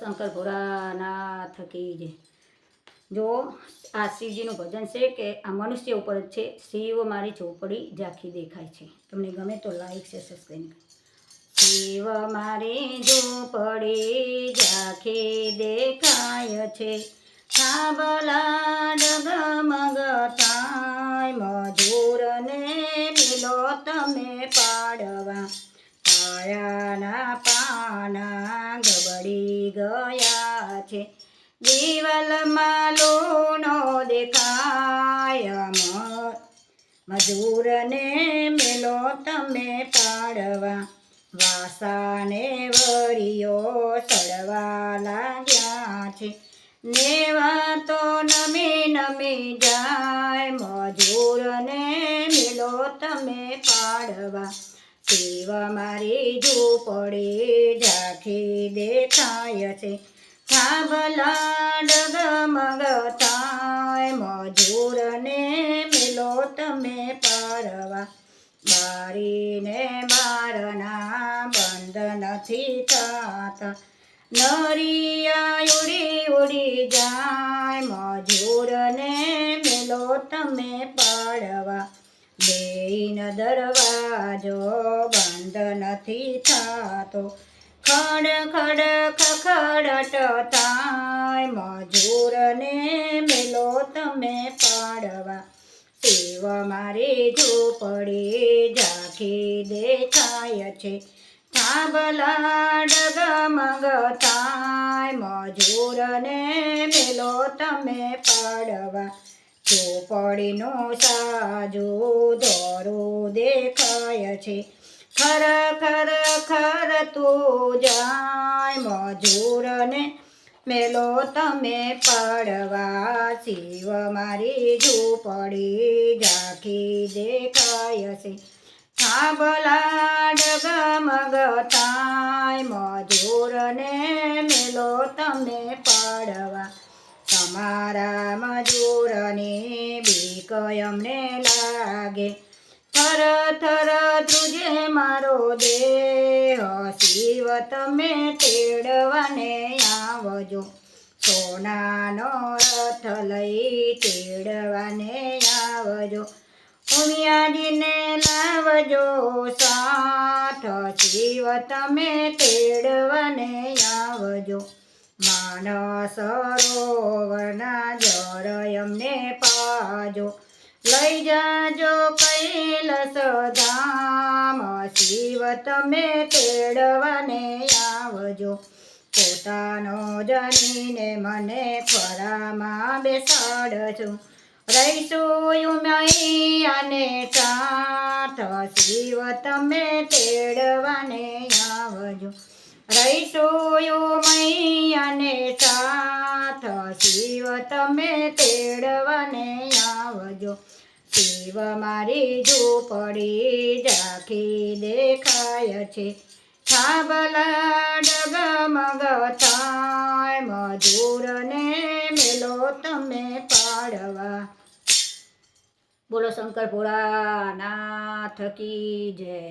શંકર ભોળાનાથ કી જય। જો આ શિવજીનું ભજન છે કે આ મનુષ્ય ઉપર જ છે। શિવ મારી ઝૂંપડી ઝાંખી દેખાય છે। તમને ગમે તો લાઈક છે સબસ્ક્રાઈબ। શિવ મારી ઝૂંપડી ઝાંખી દેખાય છે, થાંભલા ડગમગ થાય, મજૂરને મિલો તમે પાડવા, કાળાના પાના ગબડી ગયા છે, દીવાલમાં લૂણો દેખાય, મજૂરને મેલો તમે પાડવા, વાસાને વરિયો સડવા લાગ્યા છે, નેવા તો નમી નમી જાય, મજૂરને મેલો તમે પાડવા, શિવ મારી ઝૂંપડી ઝાંખી દેખાય છે, થાંભલા ડગમગ થાય, મજૂરને મેલો તમે પાડવા, બારીને બારના બંધ નથી થતા, નરિયા ઉડી ઉડી જાય, મજૂરને મેલો તમે પાડવા, બેન દરવાજો બંધ નથી થતો, ખડ ખડ ખખડટ થાય, મજૂરને મેલો તમે પાડવા, શિવ મારી ઝૂંપડી ઝાંખી દેખાય છે, થાંભલા ડગમગ થાય, મજૂરને મેલો તમે પાડવા, ઝૂંપડીનો સાજુ દોરું દેખાય છે, ખર ખર ખર તું જાય, મજૂરને મેલો તમે પાડવા, શિવ મારી ઝૂંપડી ઝાંખી દેખાય છે, થાંભલા ડગમગ થાય, મજૂરને મેલો તમે પાડવા, તમારા મજૂરની બીક અમને લાગે, થર થર ધ્રુજે મારો દેહ, શિવ તમે તેડવાને આવજો, સોનાનો રથ લઈ તેડવાને આવજો, ઉમિયાજીને લાવજો સાથ, શિવ તમે તેડવાને આવજો, માનસ સરોવરના જળ અમને પાજો, લઈ જાજો કૈલાસ ધામ, શિવ તમે તેડવાને આવજો, પોતાનો જાણીને મને ખોળામાં બેસાડજો, રહીશું ઉમૈયાને સાથ, શિવ તમે તેડવાને આવજો, રહીશું ઉમૈયાને સાથ, શિવ તમે તેડવાને આવજો, શિવ મારી ઝૂંપડી ઝાંખી દેખાય છે, થાંભલા ડગમગ થાય, મજૂરને મેલો તમે પાડવા। બોલો શંકર ભોળાનાથ કી જય।